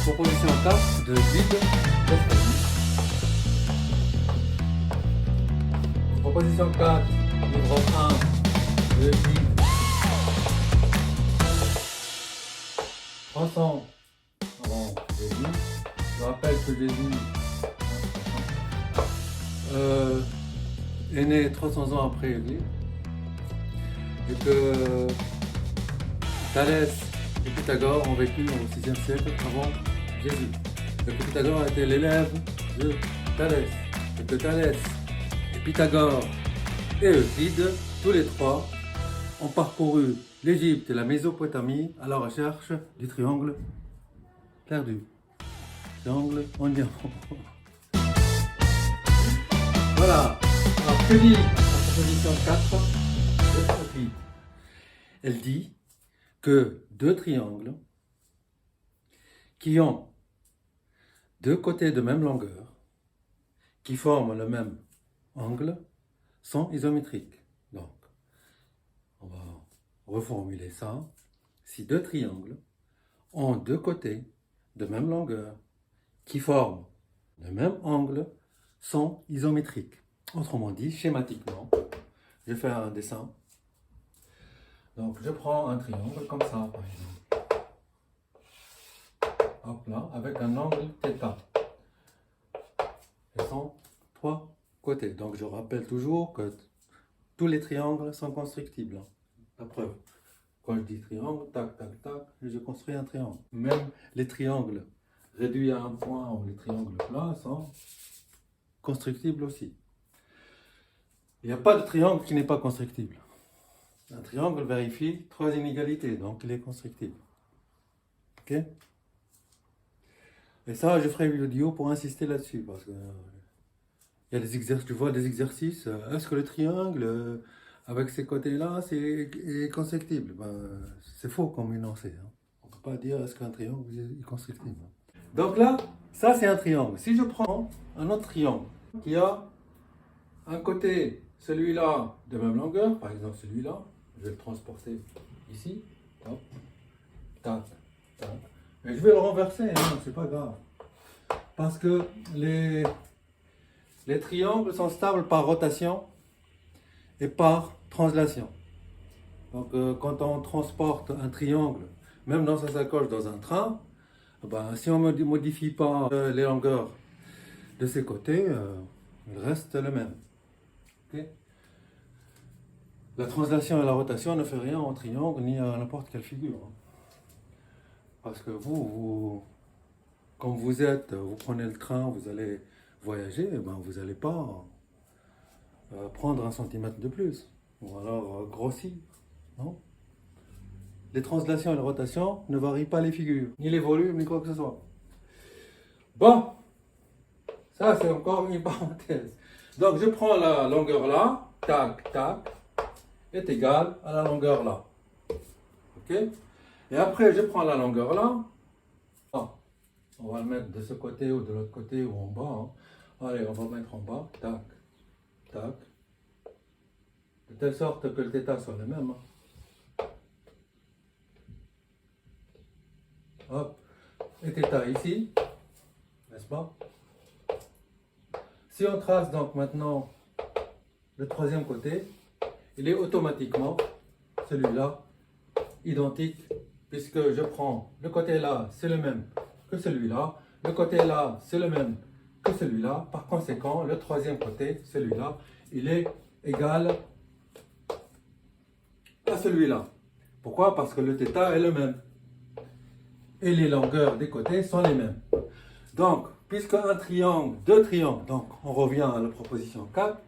Proposition 4 de vide d'escalier. Proposition 4, livre 1 de vide 300. Bon, j'ai dit. Je rappelle que Jésus est né 300 ans après Élie et que Thalès et Pythagore ont vécu au 6e siècle avant Jésus. Et que Pythagore était l'élève de Thalès. Et que Thalès et Pythagore et Euclide, tous les trois, ont parcouru l'Égypte et la Mésopotamie à la recherche du triangle perdu. Triangle en diamant. Voilà. Alors, que dit la proposition 4 de Euclide? Elle dit que deux triangles qui ont deux côtés de même longueur, qui forment le même angle, sont isométriques. Donc, on va reformuler ça. Si deux triangles ont deux côtés de même longueur, qui forment le même angle, sont isométriques. Autrement dit, schématiquement, je vais faire un dessin. Donc, je prends un triangle comme ça, par exemple. Hop là, avec un angle θ. Ils sont trois côtés. Donc, je rappelle toujours que tous les triangles sont constructibles. La preuve. Quand je dis triangle, tac, tac, tac, je construis un triangle. Même les triangles réduits à un point ou les triangles plats sont constructibles aussi. Il n'y a pas de triangle qui n'est pas constructible. Un triangle vérifie trois inégalités, donc il est constructible. Ok? Et ça, je ferai une vidéo pour insister là-dessus, parce que il y a des exercices, tu vois des exercices. Est-ce que le triangle, avec ces côtés-là, est constructible? C'est faux comme énoncé. Hein. On ne peut pas dire est-ce qu'un triangle est constructible. Donc là, ça c'est un triangle. Si je prends un autre triangle qui a un côté, celui-là, de même longueur, par exemple celui-là, je vais le transporter ici, hop, tac, tac. Mais je vais le renverser, hein, c'est pas grave. Parce que les triangles sont stables par rotation et par translation. Donc quand on transporte un triangle, même dans sa sacoche, dans un train, si on ne modifie pas les longueurs de ses côtés, il reste le même. Okay? La translation et la rotation ne fait rien en triangle ni à n'importe quelle figure. Hein. Parce que comme vous prenez le train, vous allez voyager, vous n'allez pas prendre 1 centimètre de plus, ou alors grossir. Non? Les translations et les rotations ne varient pas les figures, ni les volumes, ni quoi que ce soit. Bon, ça c'est encore une parenthèse. Donc je prends la longueur là, tac, tac, est égal à la longueur là. Ok? Et après je prends la longueur là. On va le mettre de ce côté ou de l'autre côté ou en bas. Hein. Allez, on va le mettre en bas. Tac, tac. De telle sorte que le θ soit le même. Hein. Hop. Et θ ici. N'est-ce pas? Si on trace donc maintenant le troisième côté, il est automatiquement celui-là identique puisque je prends le côté là, c'est le même que celui-là, le côté là, c'est le même que celui-là. Par conséquent, le troisième côté, celui-là, il est égal à celui-là. Pourquoi? Parce que le θ est le même. Et les longueurs des côtés sont les mêmes. Donc, puisque deux triangles, donc on revient à la proposition 4,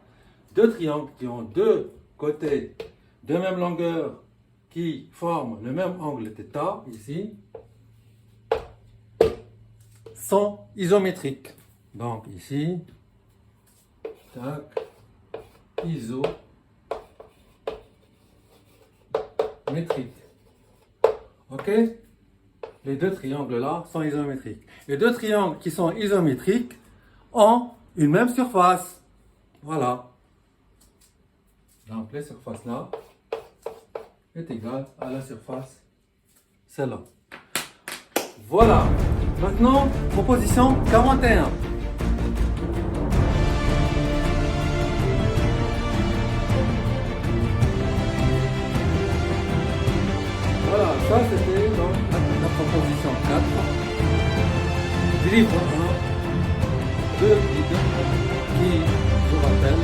deux triangles qui ont deux côtés de même longueur qui forment le même angle θ, ici, sont isométriques. Donc ici, tac, isométrique. Ok? Les deux triangles là sont isométriques. Les deux triangles qui sont isométriques ont une même surface. Voilà. Donc la surface là est égale à la surface celle-là. Voilà. Maintenant, proposition 41. Voilà, ça c'était donc la proposition 4 du livre 1 de guide qui, je rappelle,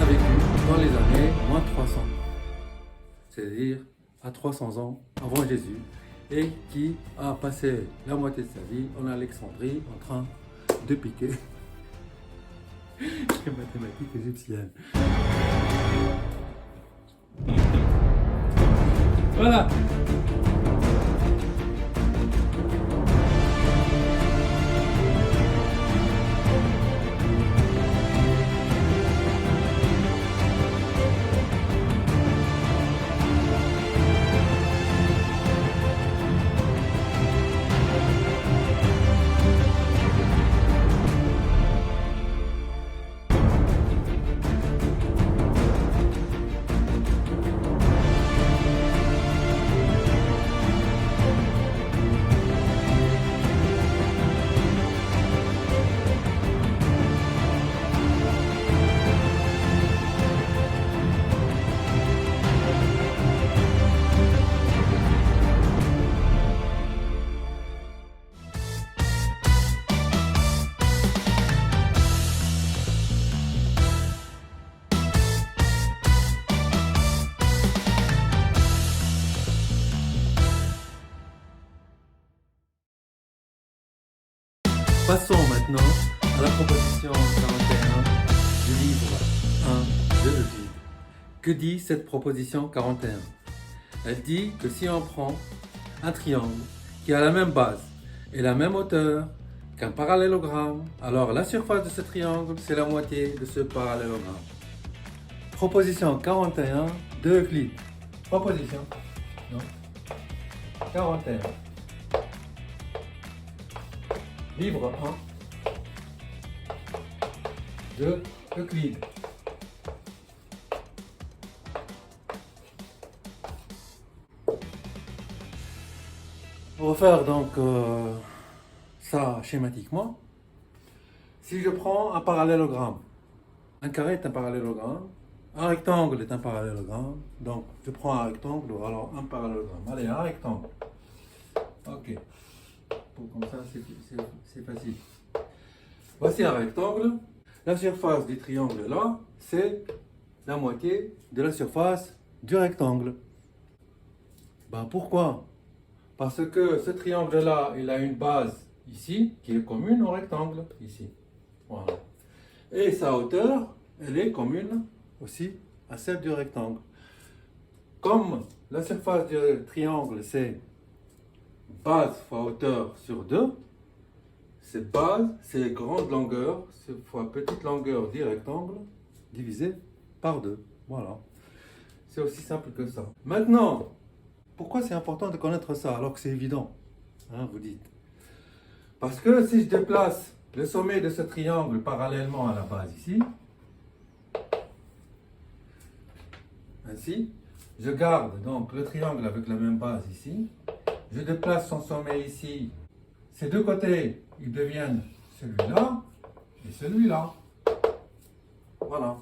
a vécu dans les années moins 300. C'est-à-dire à 300 ans avant Jésus, et qui a passé la moitié de sa vie en Alexandrie en train de piquer les mathématiques égyptiennes. Voilà. Passons maintenant à la proposition 41 du livre 1 de Euclide. Que dit cette proposition 41? Elle dit que si on prend un triangle qui a la même base et la même hauteur qu'un parallélogramme, alors la surface de ce triangle, c'est la moitié de ce parallélogramme. Proposition 41 de Euclide. Proposition 41. Livre 1 de Euclide. On va faire donc ça schématiquement. Si je prends un parallélogramme, un carré est un parallélogramme, un rectangle est un parallélogramme, donc je prends un rectangle ou alors un parallélogramme. Allez, un rectangle. Ok. Comme ça, c'est facile. Voici un rectangle. La surface du triangle là, c'est la moitié de la surface du rectangle. Ben pourquoi? Parce que ce triangle là, il a une base ici qui est commune au rectangle ici. Voilà. Et sa hauteur, elle est commune aussi à celle du rectangle. Comme la surface du triangle, c'est base fois hauteur sur 2, c'est base, c'est grande longueur, fois petite longueur du rectangle, divisé par 2. Voilà. C'est aussi simple que ça. Maintenant, pourquoi c'est important de connaître ça alors que c'est évident, hein, vous dites? Parce que si je déplace le sommet de ce triangle parallèlement à la base ici, ainsi, je garde donc le triangle avec la même base ici, je déplace son sommet ici, ces deux côtés, ils deviennent celui-là et celui-là. Voilà.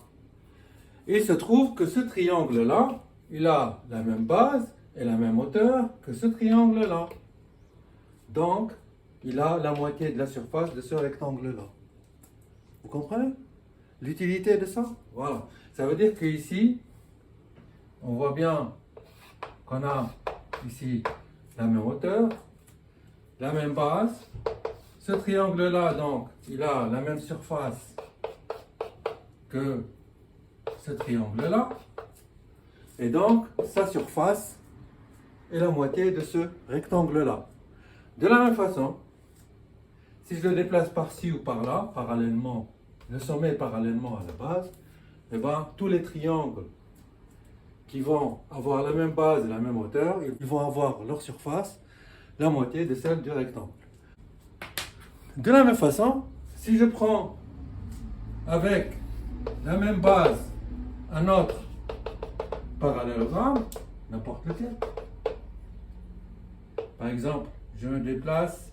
Il se trouve que ce triangle-là, il a la même base et la même hauteur que ce triangle-là. Donc, il a la moitié de la surface de ce rectangle-là. Vous comprenez l'utilité de ça? Voilà. Ça veut dire qu'ici, on voit bien qu'on a ici la même hauteur, la même base. Ce triangle-là, donc, il a la même surface que ce triangle-là. Et donc, sa surface est la moitié de ce rectangle-là. De la même façon, si je le déplace par-ci ou par-là, parallèlement, le sommet parallèlement à la base, eh ben, tous les triangles qui vont avoir la même base et la même hauteur, ils vont avoir leur surface la moitié de celle du rectangle. De la même façon, si je prends avec la même base un autre parallélogramme, n'importe lequel, par exemple, je me déplace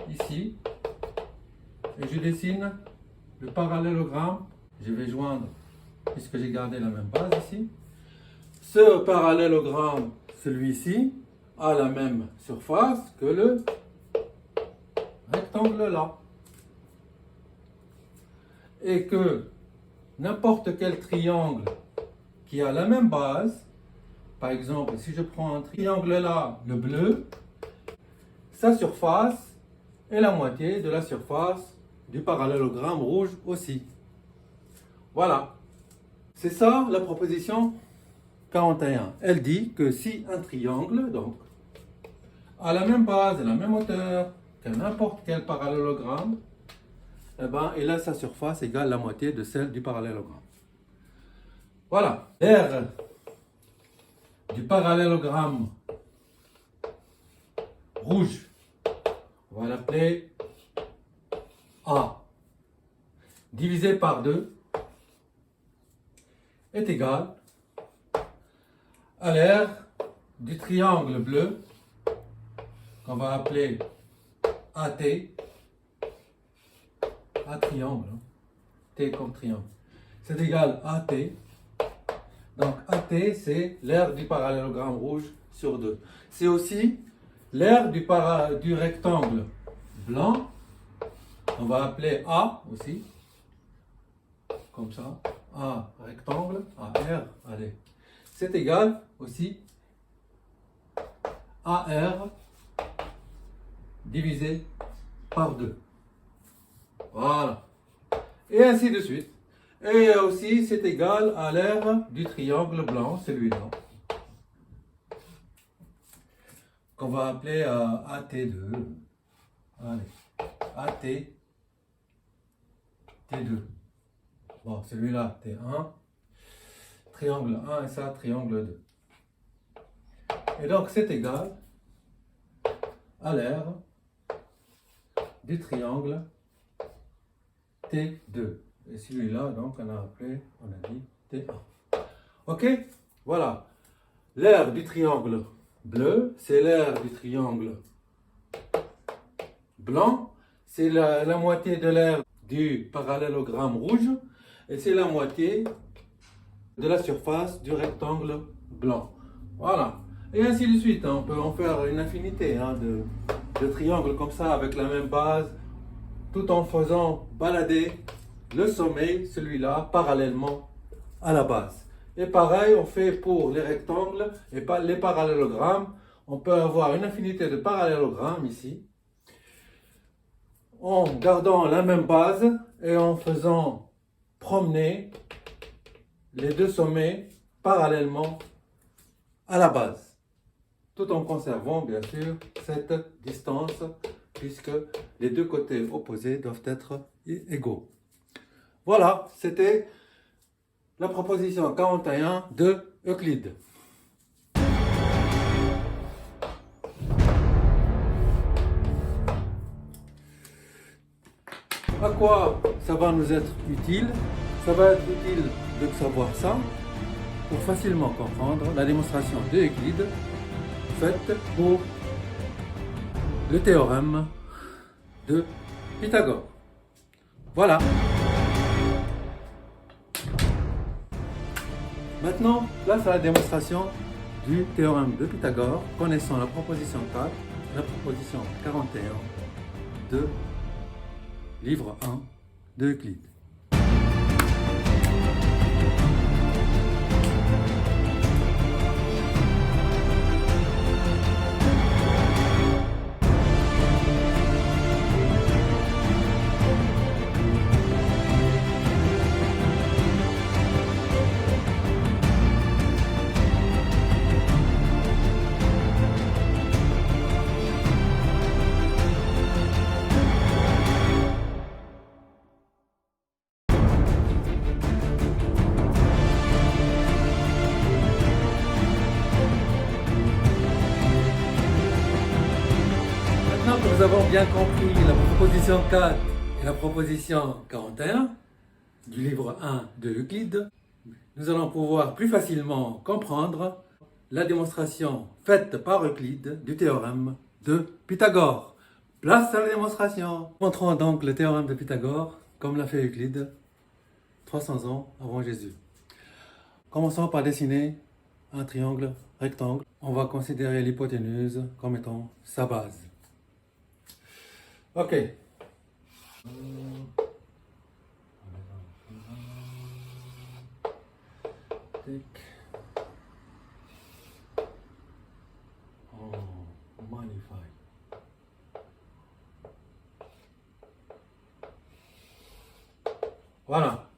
ici et je dessine le parallélogramme. Je vais joindre, puisque j'ai gardé la même base ici. Ce parallélogramme, celui-ci, a la même surface que le rectangle là. Et que n'importe quel triangle qui a la même base, par exemple, si je prends un triangle là, le bleu, sa surface est la moitié de la surface du parallélogramme rouge aussi. Voilà. C'est ça la proposition 41. Elle dit que si un triangle donc, a la même base et la même hauteur que n'importe quel parallélogramme, eh ben, il a sa surface égale la moitié de celle du parallélogramme. Voilà. L'aire du parallélogramme rouge, on va l'appeler A, divisé par 2, est égal à l'aire du triangle bleu, qu'on va appeler AT, A triangle, hein. T comme triangle, c'est égal à AT. Donc AT, c'est l'aire du parallélogramme rouge sur 2. C'est aussi l'aire du rectangle blanc, on va appeler A aussi, comme ça, A rectangle, AR, allez. C'est égal aussi à AR divisé par 2. Voilà. Et ainsi de suite. Et aussi, c'est égal à l'aire du triangle blanc, celui-là, qu'on va appeler AT2. Allez, AT, T2. Bon, celui-là, T1, triangle 1 et ça, triangle 2. Et donc, c'est égal à l'aire du triangle T2. Et celui-là, donc, on a appelé, on a dit T1. Ok? Voilà. L'aire du triangle bleu, c'est l'aire du triangle blanc. C'est la moitié de l'aire du parallélogramme rouge. Et c'est la moitié de la surface du rectangle blanc. Voilà. Et ainsi de suite. On peut en faire une infinité de triangles comme ça, avec la même base, tout en faisant balader le sommet, celui-là, parallèlement à la base. Et pareil, on fait pour les rectangles et pas les parallélogrammes. On peut avoir une infinité de parallélogrammes ici, en gardant la même base et en faisant promener les deux sommets parallèlement à la base, tout en conservant bien sûr cette distance, puisque les deux côtés opposés doivent être égaux. Voilà, c'était la proposition 41 de Euclide. À quoi ça va nous être utile? Ça va être utile de savoir ça pour facilement comprendre la démonstration de Euclide faite pour le théorème de Pythagore. Voilà. Maintenant, place à la démonstration du théorème de Pythagore, connaissant la proposition 4 et la proposition 41 de livre 1 de Euclide. Maintenant que nous avons bien compris la proposition 4 et la proposition 41 du livre 1 de Euclide, nous allons pouvoir plus facilement comprendre la démonstration faite par Euclide du théorème de Pythagore. Place à la démonstration. Montrons donc le théorème de Pythagore, comme l'a fait Euclide, 300 ans avant Jésus. Commençons par dessiner un triangle rectangle. On va considérer l'hypoténuse comme étant sa base. Ok. Oh, magnifique. Voilà.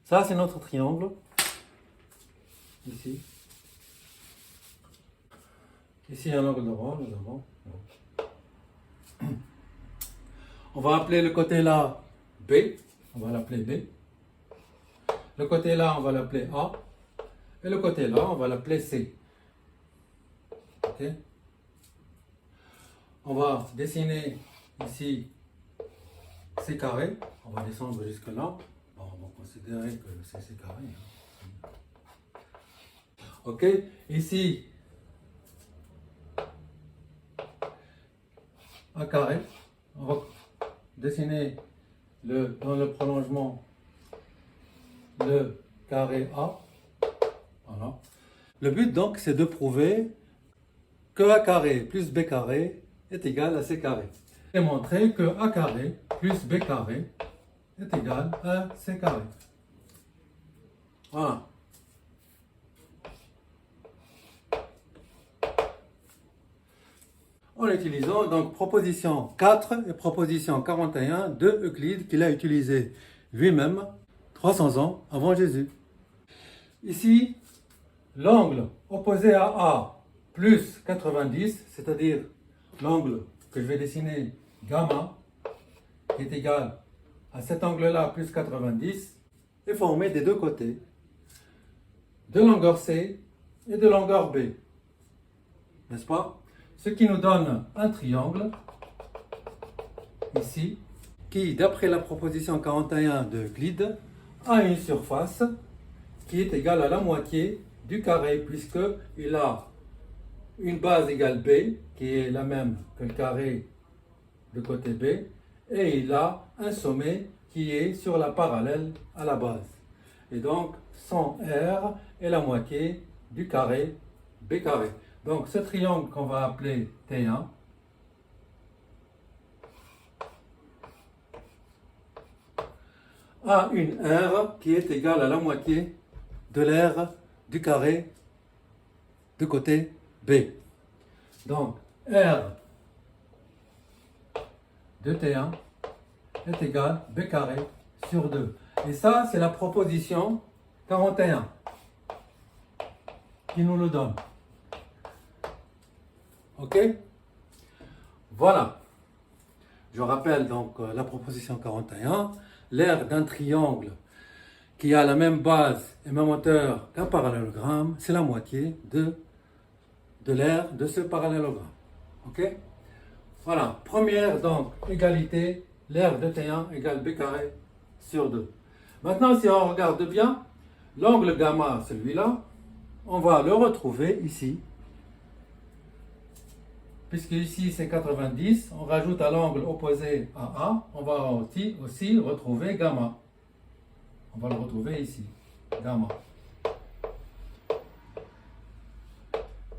Ça, c'est notre triangle. Ici. Ici, un angle droit, nous avons. On va appeler le côté là B. On va l'appeler B. Le côté là, on va l'appeler A. Et le côté là, on va l'appeler C. Ok. On va dessiner ici C carré. On va descendre jusque là. Bon, on va considérer que c'est C carré. Hein. Ok. Ici, A carré. On va dessiner dans le prolongement le carré A. Voilà. Le but donc, c'est de prouver que A carré plus B carré est égal à C carré. Et montrer que A carré plus B carré est égal à C carré. Voilà. En utilisant donc proposition 4 et proposition 41 de Euclide qu'il a utilisé lui-même 300 ans avant Jésus. Ici, l'angle opposé à A plus 90, c'est-à-dire l'angle que je vais dessiner gamma, qui est égal à cet angle-là plus 90, est formé des deux côtés de longueur C et de longueur B. N'est-ce pas? Ce qui nous donne un triangle, ici, qui, d'après la proposition 41 de Euclide, a une surface qui est égale à la moitié du carré, puisqu'il a une base égale B, qui est la même que le carré de côté B, et il a un sommet qui est sur la parallèle à la base. Et donc, son R est la moitié du carré B carré. Donc, ce triangle qu'on va appeler T1, a une R qui est égale à la moitié de l'aire du carré de côté B. Donc, R de T1 est égal à B carré sur 2. Et ça, c'est la proposition 41 qui nous le donne. Ok? Voilà. Je rappelle donc la proposition 41. L'aire d'un triangle qui a la même base et même hauteur qu'un parallélogramme, c'est la moitié de l'aire de ce parallélogramme. Ok? Voilà. Première donc égalité, l'aire de T1 égale B carré sur 2. Maintenant, si on regarde bien, l'angle gamma, celui-là, on va le retrouver ici. Puisque ici c'est 90, on rajoute à l'angle opposé à A, on va aussi retrouver gamma. On va le retrouver ici, gamma.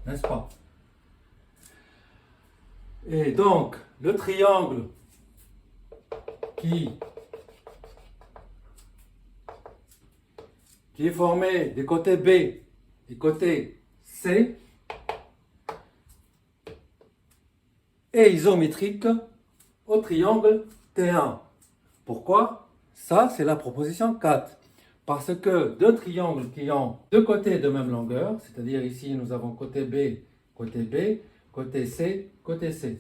N'est-ce pas? Et donc, le triangle qui est formé des côtés B et côté C est isométrique au triangle T1. Pourquoi? Ça, c'est la proposition 4. Parce que deux triangles qui ont deux côtés de même longueur, c'est-à-dire ici nous avons côté B, côté C, côté C.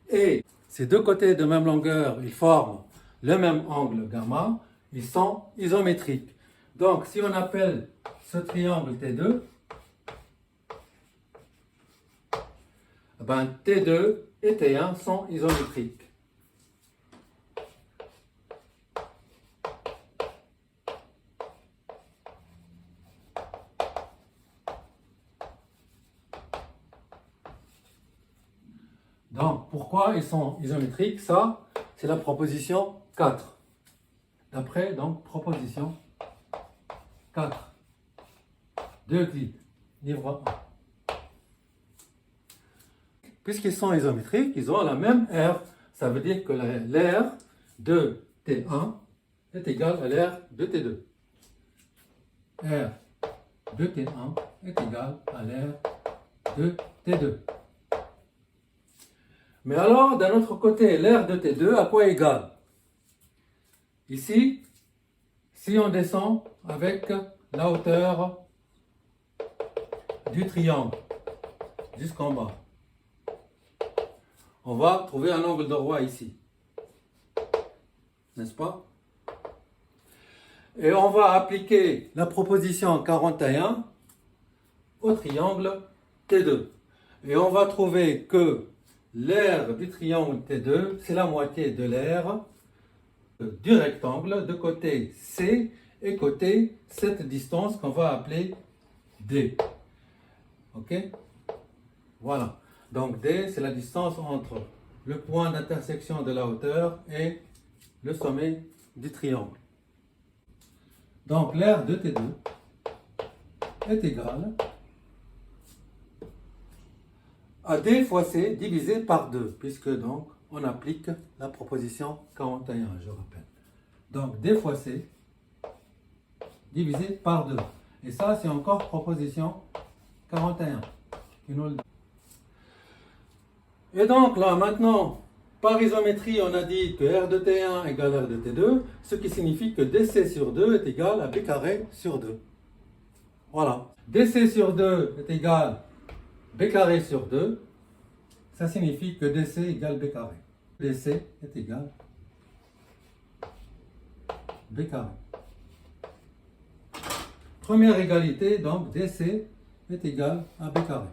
Et ces deux côtés de même longueur, ils forment le même angle gamma, ils sont isométriques. Donc si on appelle ce triangle T2, ben, T2 et T1 sont isométriques. Donc, pourquoi ils sont isométriques? Ça, c'est la proposition 4. D'après, donc, proposition 4 d'Euclide, livre 1. Puisqu'ils sont isométriques, ils ont la même aire. Ça veut dire que l'aire de T1 est égale à l'aire de T2. R de T1 est égale à l'aire de T2. Mais alors, d'un autre côté, l'aire de T2, à quoi égale? Ici, si on descend avec la hauteur du triangle jusqu'en bas, on va trouver un angle droit ici. N'est-ce pas? Et on va appliquer la proposition 41 au triangle T2. Et on va trouver que l'aire du triangle T2, c'est la moitié de l'aire du rectangle de côté C et côté cette distance qu'on va appeler D. Ok? Voilà. Donc D, c'est la distance entre le point d'intersection de la hauteur et le sommet du triangle. Donc l'aire de T2 est égale à D fois C divisé par 2, puisque donc on applique la proposition 41, je rappelle. Donc D fois C divisé par 2. Et ça, c'est encore proposition 41. Et donc là, maintenant, par isométrie, on a dit que R de T1 égale R de T2, ce qui signifie que DC sur 2 est égal à B carré sur 2. Voilà. DC sur 2 est égal à B carré sur 2. Ça signifie que DC égale B carré. DC est égal à B carré. Première égalité, donc DC est égal à B carré.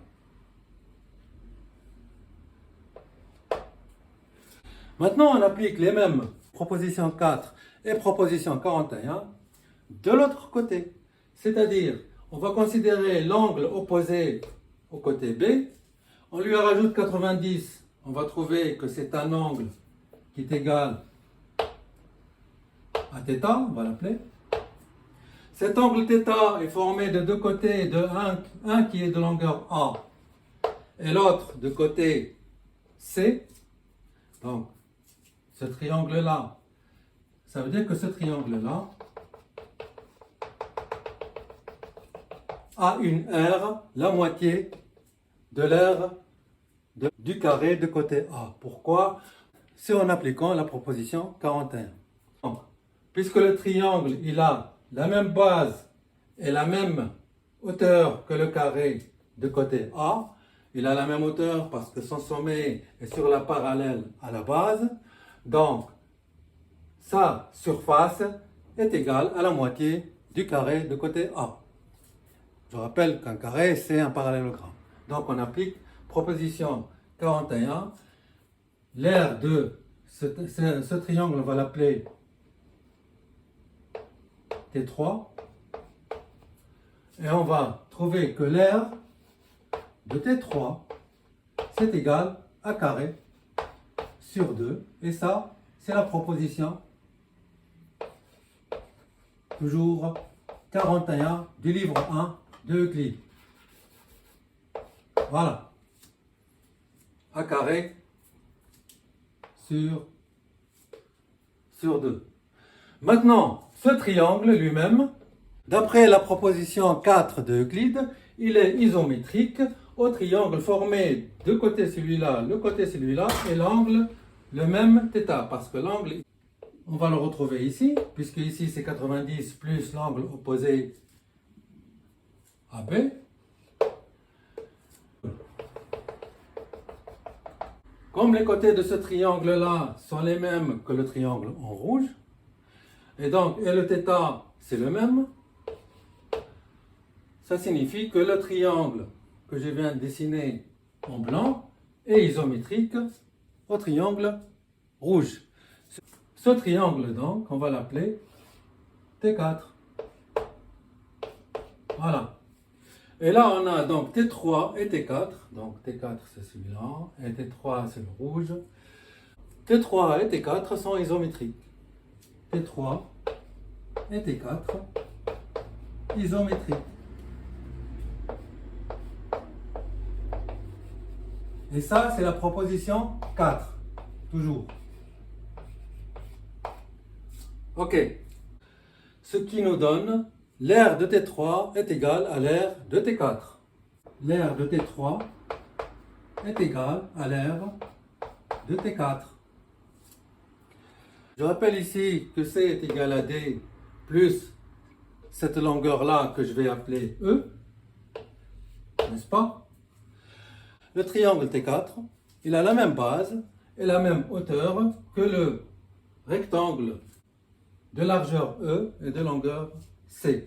Maintenant, on applique les mêmes propositions 4 et proposition 41 de l'autre côté. C'est-à-dire, on va considérer l'angle opposé au côté B. On lui rajoute 90. On va trouver que c'est un angle qui est égal à θ, on va l'appeler. Cet angle θ est formé de deux côtés, de un qui est de longueur A et l'autre de côté C. Donc, ce triangle-là, ça veut dire que ce triangle-là a une aire, la moitié de l'aire du carré de côté A. Pourquoi? C'est en appliquant la proposition 41. Donc, puisque le triangle, il a la même base et la même hauteur que le carré de côté A, il a la même hauteur parce que son sommet est sur la parallèle à la base. Donc, sa surface est égale à la moitié du carré de côté A. Je rappelle qu'un carré, c'est un parallélogramme. Donc, on applique proposition 41. L'aire de ce triangle, on va l'appeler T3. Et on va trouver que l'aire de T3, c'est égal à carré sur 2. Et ça, c'est la proposition toujours 41 du livre 1 de Euclide. Voilà. A carré sur 2. Maintenant, ce triangle lui-même, d'après la proposition 4 de Euclide, il est isométrique au triangle formé de côté celui-là, le côté celui-là, et l'angle le même θ, parce que l'angle, on va le retrouver ici, puisque ici c'est 90 plus l'angle opposé AB. Comme les côtés de ce triangle-là sont les mêmes que le triangle en rouge, et donc, et le θ, c'est le même, ça signifie que le triangle que je viens de dessiner en blanc est isométrique au triangle rouge. Ce triangle, donc, on va l'appeler T4. Voilà. Et là, on a donc T3 et T4. Donc T4, c'est celui-là, et T3, c'est le rouge. T3 et T4 sont isométriques. T3 et T4, isométriques. Et ça, c'est la proposition 4, toujours. Ok. Ce qui nous donne l'aire de T3 est égal à l'aire de T4. L'aire de T3 est égal à l'aire de T4. Je rappelle ici que C est égal à D plus cette longueur-là que je vais appeler E, n'est-ce pas? Le triangle T4, il a la même base et la même hauteur que le rectangle de largeur E et de longueur C.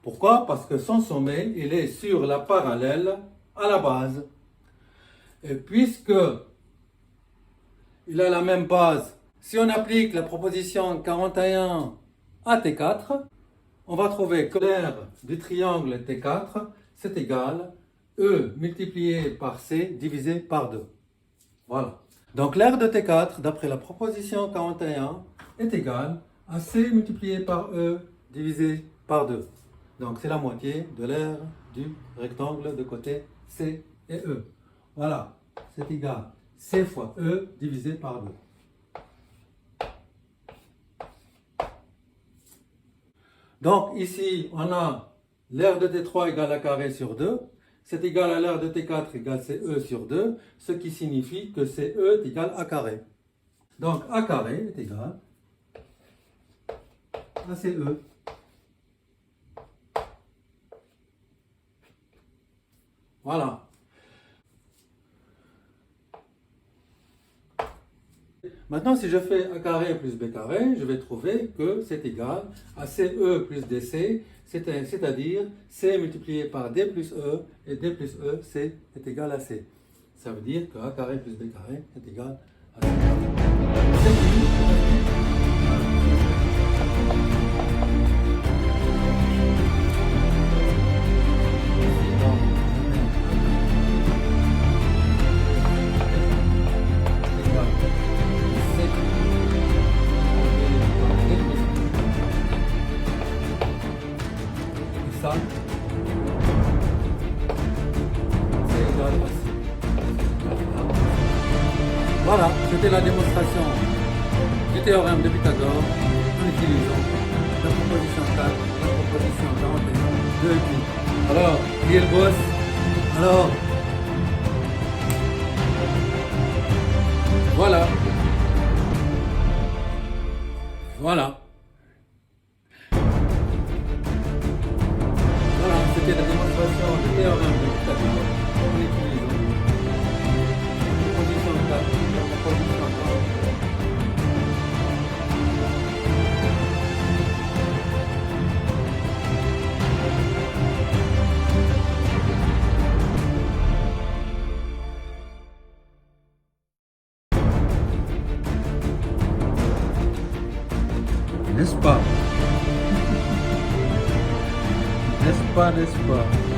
Pourquoi? Parce que son sommet, il est sur la parallèle à la base. Et puisque il a la même base, si on applique la proposition 41 à T4, on va trouver que l'aire du triangle T4, c'est égal E multiplié par C divisé par 2. Voilà. Donc l'aire de T4, d'après la proposition 41, est égal à C multiplié par E divisé par 2. Donc c'est la moitié de l'aire du rectangle de côté C et E. Voilà, c'est égal C fois E divisé par 2. Donc ici, on a l'aire de T3 égale à carré sur 2. C'est égal à l'aire de T4 égale CE sur 2, ce qui signifie que CE est égal à carré. Donc A carré est égal à CE. Voilà. Maintenant, si je fais A carré plus B carré, je vais trouver que c'est égal à CE plus DC, c'est-à-dire C multiplié par D plus E, et D plus E, C est égal à C. Ça veut dire que A carré plus B carré est égal à C carré. Ça, c'est égal à C. Voilà, c'était la démonstration du théorème de Pythagore en utilisant la proposition 4, la proposition 41 de Euclide. Alors, qui est le boss? Alors, voilà. Voilà. C'était la démonstration du théorème de Pythagore en utilisant la proposition 4, la proposition 41. N'est-ce pas? N'est-ce pas, n'est-ce pas?